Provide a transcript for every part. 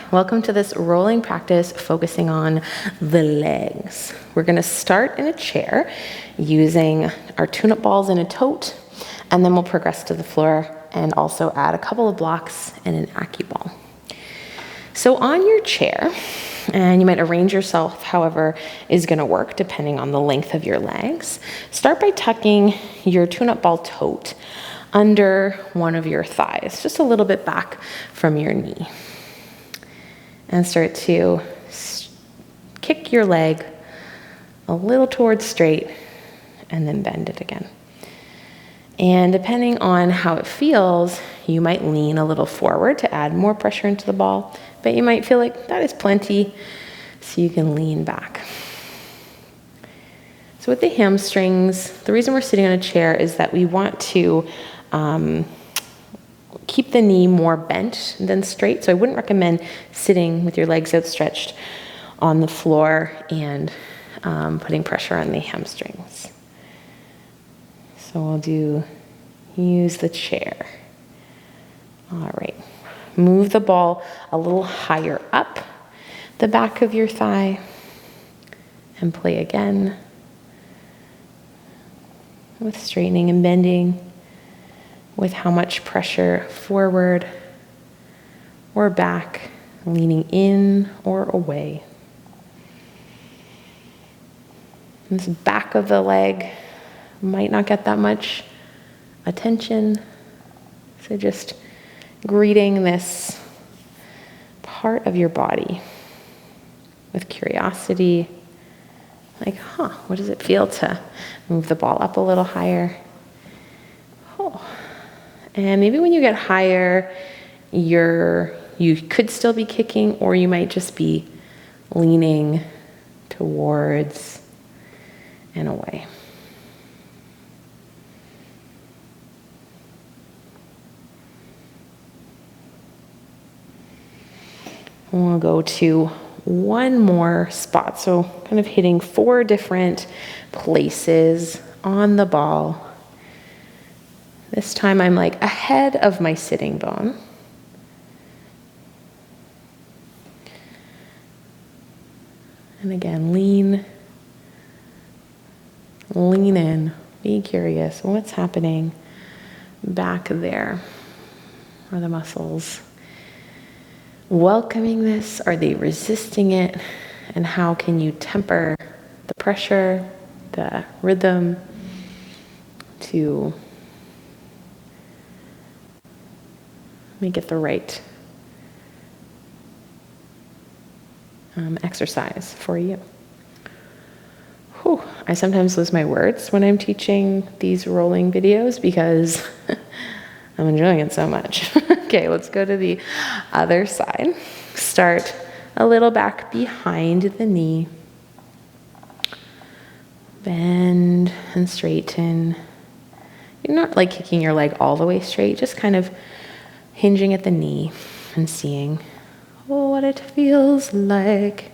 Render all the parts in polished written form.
Welcome to this rolling practice focusing on the legs. We're going to start in a chair using our tune-up balls in a tote, and then we'll progress to the floor and also add a couple of blocks and an Accu ball. So on your chair, and you might arrange yourself however is going to work depending on the length of your legs, start by tucking your tune-up ball tote under one of your thighs, just a little bit back from your knee. And start to kick your leg a little towards straight and then bend it again. And depending on how it feels, you might lean a little forward to add more pressure into the ball, but you might feel like that is plenty, so you can lean back. So with the hamstrings, the reason we're sitting on a chair is that we want to keep the knee more bent than straight. So I wouldn't recommend sitting with your legs outstretched on the floor and putting pressure on the hamstrings. So we'll use the chair. All right. Move the ball a little higher up the back of your thigh and play again with straightening and bending, with how much pressure forward or back, leaning in or away. This back of the leg might not get that much attention, so just greeting this part of your body with curiosity, like, what does it feel to move the ball up a little higher? And maybe when you get higher, you could still be kicking, or you might just be leaning towards and away. We'll go to one more spot. So kind of hitting 4 different places on the ball. This time I'm like ahead of my sitting bone. And again, lean in, be curious. What's happening back there? Are the muscles welcoming this? Are they resisting it? And how can you temper the pressure, the rhythm to make it the right exercise for you? I sometimes lose my words when I'm teaching these rolling videos because I'm enjoying it so much. Okay, let's go to the other side. Start a little back behind the knee. Bend and straighten. You're not like kicking your leg all the way straight, just kind of hinging at the knee and seeing what it feels like.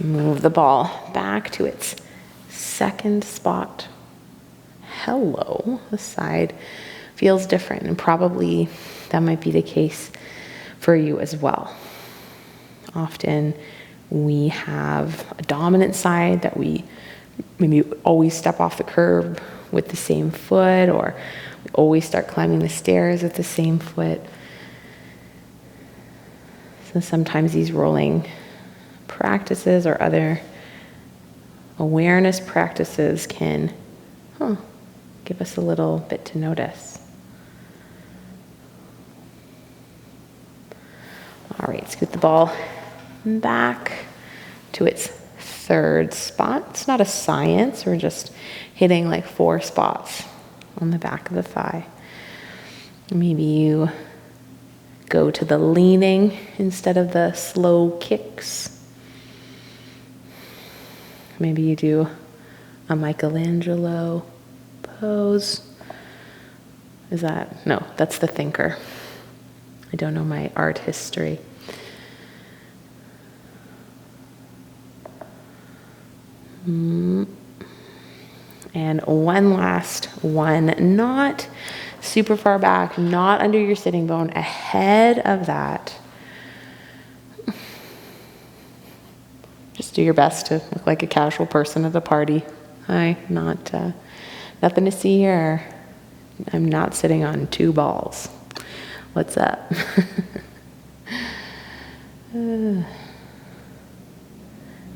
Move the ball back to its second spot. Hello, the side feels different, and probably that might be the case for you as well. Often we have a dominant side that we maybe always step off the curb with the same foot, or we always start climbing the stairs with the same foot. So sometimes these rolling practices or other awareness practices can give us a little bit to notice. All right, scoot the ball back to its third spot. It's not a science, we're just hitting like 4 spots on the back of the thigh. Maybe you go to the leaning instead of the slow kicks. Maybe you do a Michelangelo pose. No, that's the thinker. I don't know my art history. And one last one, not super far back, not under your sitting bone, ahead of that. Just do your best to look like a casual person at a party. Hi, nothing to see here. I'm not sitting on 2 balls. What's up?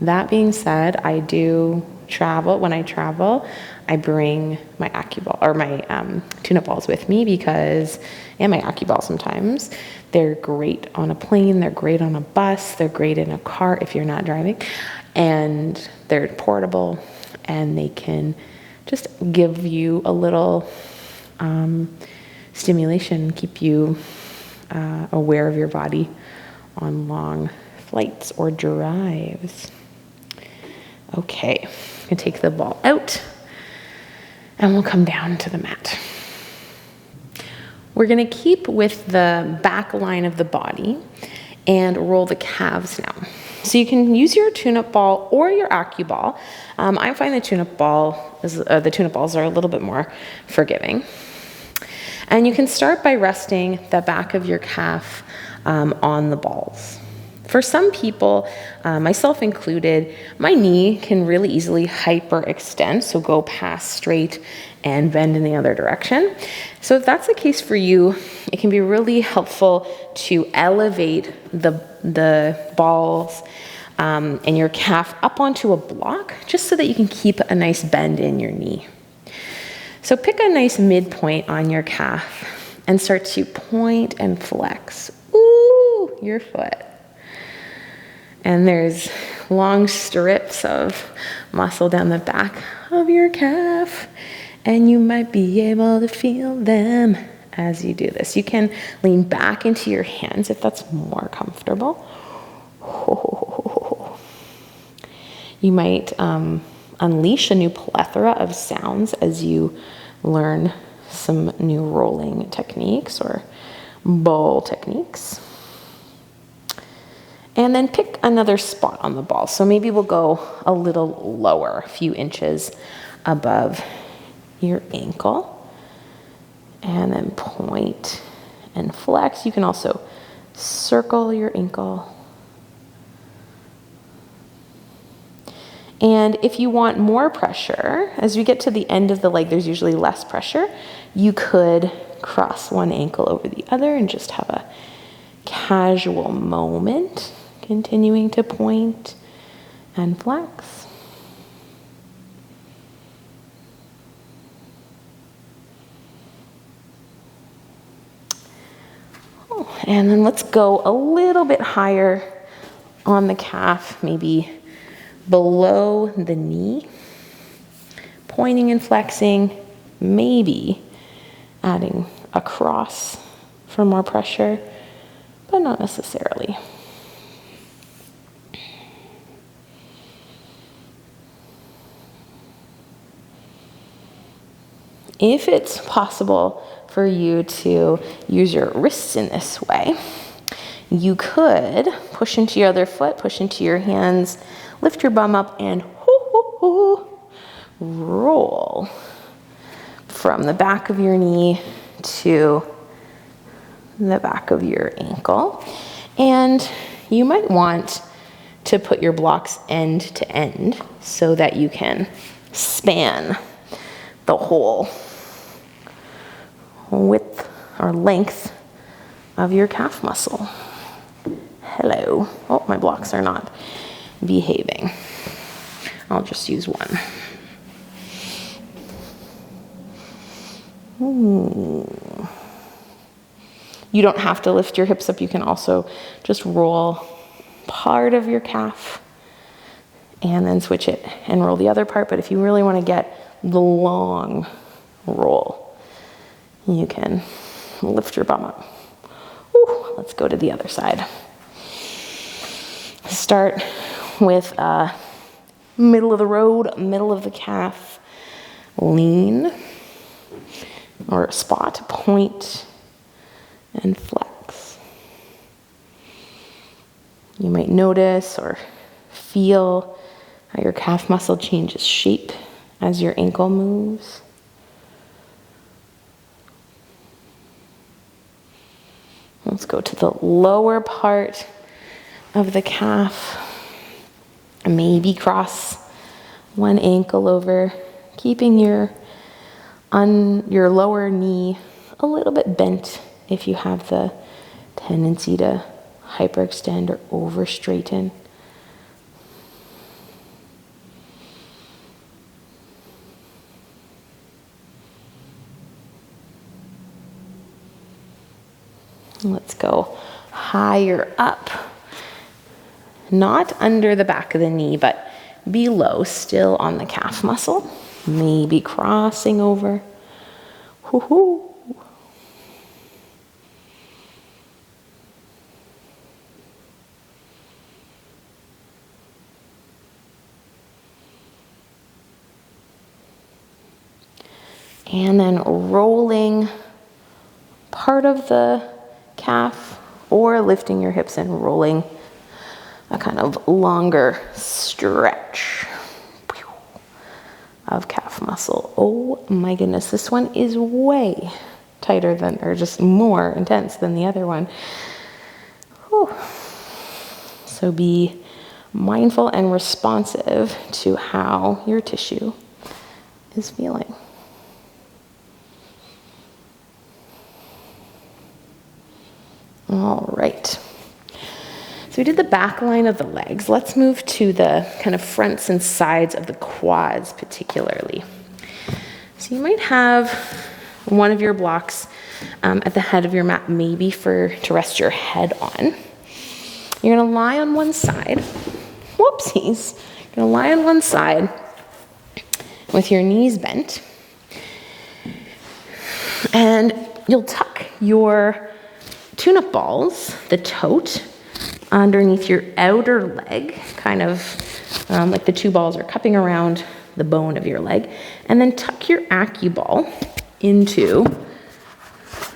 That being said, I do travel. When I travel, I bring my AccuBall or my tune-up balls with me and my AccuBall sometimes. They're great on a plane, they're great on a bus, they're great in a car if you're not driving, and they're portable, and they can just give you a little stimulation, keep you aware of your body on long flights or drives. Okay, I'm gonna take the ball out and we'll come down to the mat. We're gonna keep with the back line of the body and roll the calves now. So you can use your tune-up ball or your AccuBall. I find the tune-up balls are a little bit more forgiving. And you can start by resting the back of your calf on the balls. For some people, myself included, my knee can really easily hyperextend, so go past straight and bend in the other direction. So if that's the case for you, it can be really helpful to elevate the balls and your calf up onto a block, just so that you can keep a nice bend in your knee. So pick a nice midpoint on your calf and start to point and flex. Ooh, your foot. And there's long strips of muscle down the back of your calf, and you might be able to feel them as you do this. You can lean back into your hands if that's more comfortable. You might unleash a new plethora of sounds as you learn some new rolling techniques or bowl techniques. And then pick another spot on the ball. So maybe we'll go a little lower, a few inches above your ankle. And then point and flex. You can also circle your ankle. And if you want more pressure, as we get to the end of the leg, there's usually less pressure. You could cross one ankle over the other and just have a casual moment, continuing to point and flex. And then let's go a little bit higher on the calf, maybe below the knee, pointing and flexing, maybe adding a cross for more pressure, but not necessarily. If it's possible for you to use your wrists in this way, you could push into your other foot, push into your hands, lift your bum up and roll from the back of your knee to the back of your ankle. And you might want to put your blocks end to end so that you can span the whole width or length of your calf muscle. Hello. Oh, my blocks are not behaving. I'll just use one. Ooh. You don't have to lift your hips up. You can also just roll part of your calf and then switch it and roll the other part. But if you really want to get the long roll, you can lift your bum up. Ooh, let's go to the other side. Start with middle of the road, middle of the calf, lean, or spot, point, and flex. You might notice or feel How your calf muscle changes shape as your ankle moves. Let's go to the lower part of the calf. Maybe cross one ankle over, keeping your lower knee a little bit bent if you have the tendency to hyperextend or over straighten. Let's go higher up, not under the back of the knee, but below, still on the calf muscle. Maybe crossing over. Woo-hoo. And then rolling part of the calf or lifting your hips and rolling a kind of longer stretch of calf muscle. Oh my goodness, this one is way tighter than, or just more intense than the other one. Whew. So be mindful and responsive to how your tissue is feeling. All right. So we did the back line of the legs. Let's move to the kind of fronts and sides of the quads particularly. So you might have one of your blocks at the head of your mat, maybe to rest your head on. You're gonna lie on one side. Whoopsies. You're gonna lie on one side with your knees bent. And you'll tuck your tune-up balls, the tote, underneath your outer leg, kind of like the two balls are cupping around the bone of your leg, and then tuck your acu-ball into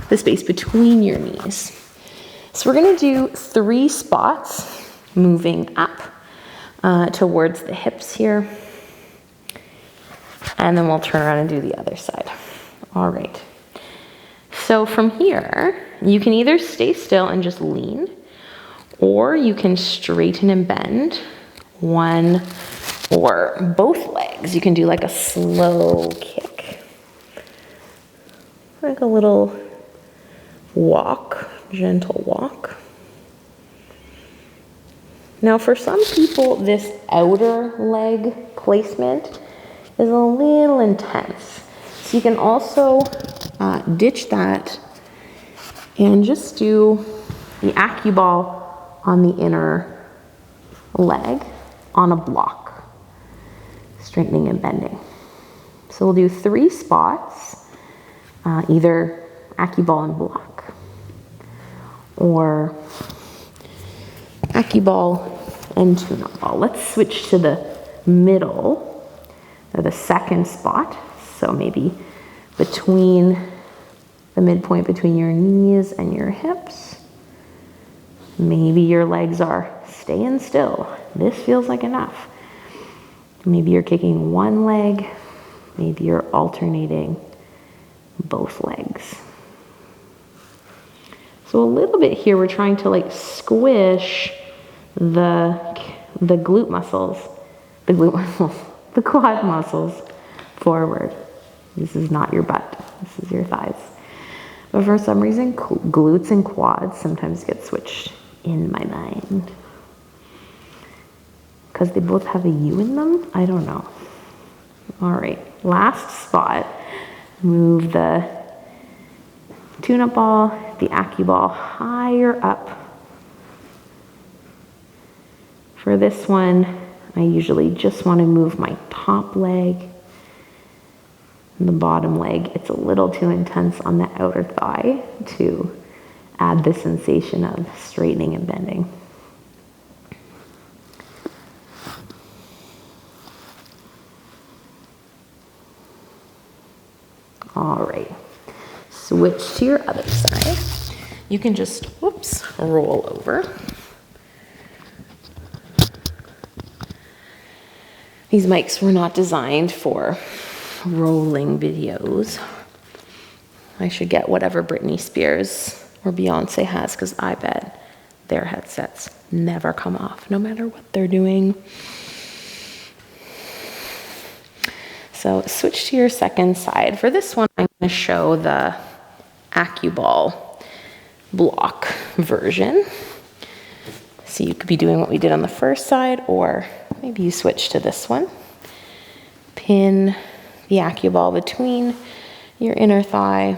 the space between your knees. So we're gonna do 3 spots, moving up towards the hips here, and then we'll turn around and do the other side. All right. So from here, you can either stay still and just lean, or you can straighten and bend one or both legs. You can do like a slow kick, like a little walk, gentle walk. Now for some people, this outer leg placement is a little intense. So you can also ditch that and just do the acu-ball on the inner leg on a block, straightening and bending. So we'll do 3 spots, either acu-ball and block, or acu-ball and tune-up ball. Let's switch to the middle, or the second spot. So maybe between the midpoint between your knees and your hips. Maybe your legs are staying still. This feels like enough. Maybe you're kicking one leg. Maybe you're alternating both legs. So a little bit here, we're trying to like squish the glute muscles, the quad muscles forward. This is not your butt, this is your thighs. But for some reason, glutes and quads sometimes get switched in my mind. Because they both have a U in them? I don't know. All right, last spot. Move the tune-up ball, the acu-ball higher up. For this one, I usually just want to move my top leg and the bottom leg. It's a little too intense on the outer thigh to add the sensation of straightening and bending. All right, switch to your other side. You can just, roll over. These mics were not designed for rolling videos. I should get whatever Britney Spears or Beyonce has, because I bet their headsets never come off, no matter what they're doing. So switch to your second side. For this one, I'm going to show the AccuBall block version. So you could be doing what we did on the first side, or maybe you switch to this one. Pin the AccuBall between your inner thigh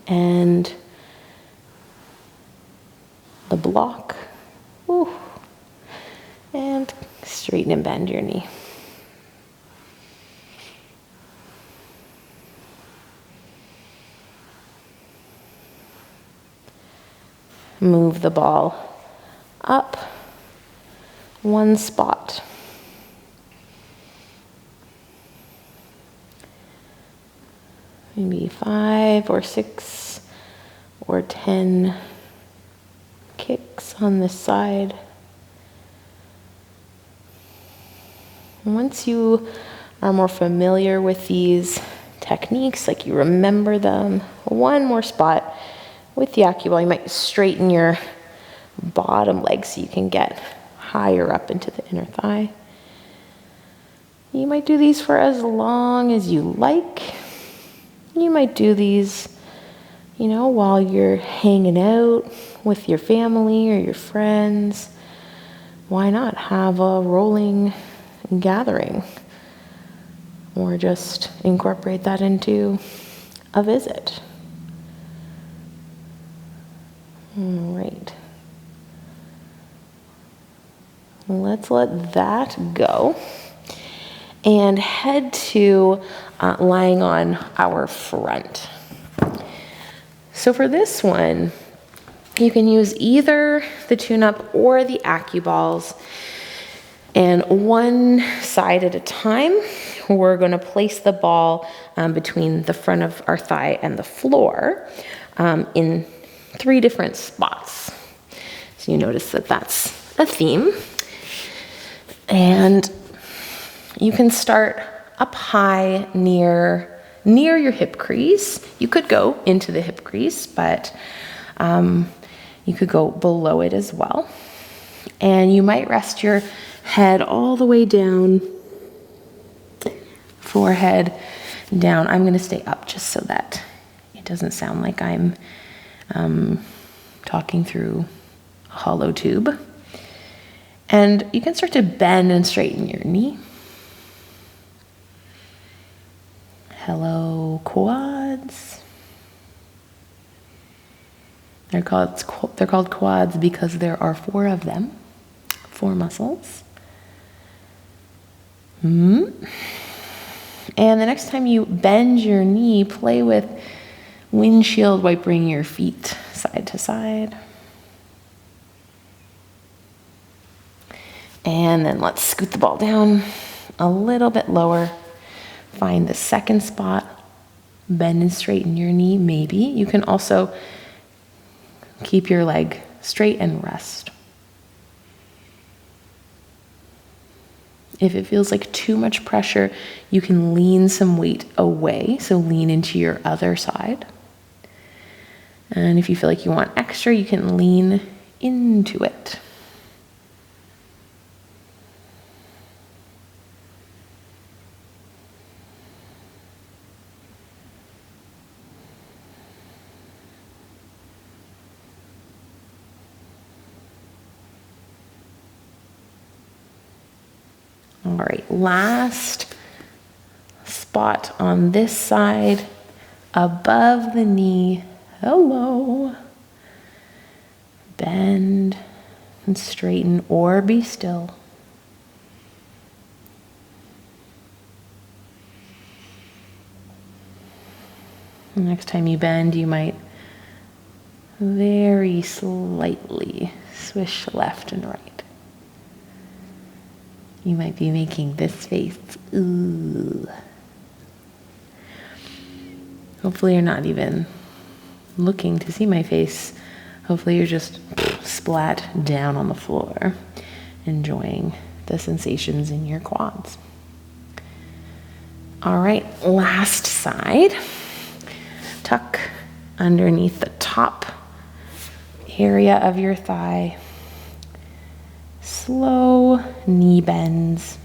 and the block. Ooh. And straighten and bend your knee. Move the ball up one spot. Maybe 5 or 6 or 10 kicks on this side. Once you are more familiar with these techniques, like you remember them, one more spot with the AccuBall, you might straighten your bottom leg so you can get higher up into the inner thigh. You might do these for as long as you like. You might do these, while you're hanging out with your family or your friends. Why not have a rolling gathering? Or just incorporate that into a visit. All right. Let's let that go and head to lying on our front. So for this one, you can use either the tune-up or the AccuBalls, and one side at a time, we're going to place the ball between the front of our thigh and the floor in 3 different spots. So you notice that that's a theme. And you can start up high near your hip crease. You could go into the hip crease, but you could go below it as well. And you might rest your head all the way down, forehead down. I'm going to stay up just so that it doesn't sound like I'm talking through a hollow tube. And you can start to bend and straighten your knee. Hello, quads. They're called quads because there are 4 of them, 4 muscles. And the next time you bend your knee, play with windshield wipering your feet side to side. And then let's scoot the ball down a little bit lower. Find the second spot, bend and straighten your knee, maybe. You can also keep your leg straight and rest. If it feels like too much pressure, you can lean some weight away, so lean into your other side. And if you feel like you want extra, you can lean into it. All right, last spot on this side, above the knee. Hello. Bend and straighten or be still. The next time you bend, you might very slightly swish left and right. You might be making this face. Ooh. Hopefully you're not even looking to see my face. Hopefully you're just splat down on the floor, enjoying the sensations in your quads. All right, last side. Tuck underneath the top area of your thigh. Slow knee bends.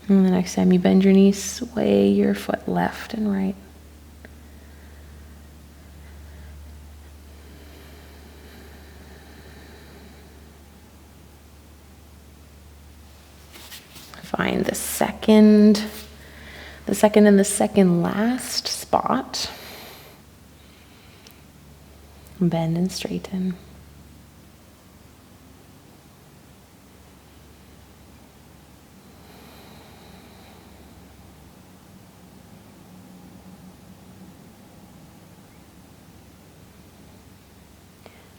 And the next time you bend your knees, sway your foot left and right. Find the second and the second last spot. Bend and straighten.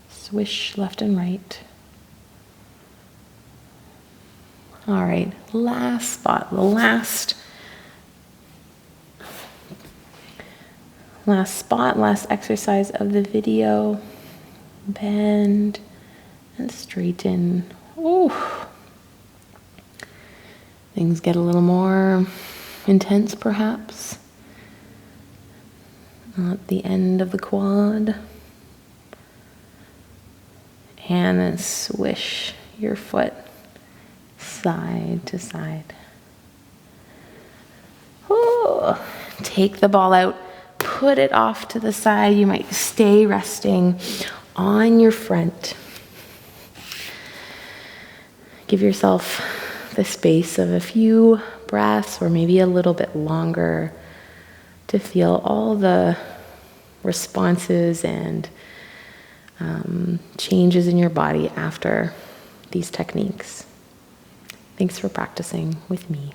Swish left and right. All right, last spot, the last exercise of the video. Bend and straighten. Ooh. Things get a little more intense perhaps. At the end of the quad. And then swish your foot side to side. Ooh. Take the ball out, put it off to the side. You might stay resting on your front. Give yourself the space of a few breaths or maybe a little bit longer to feel all the responses and changes in your body after these techniques. Thanks for practicing with me.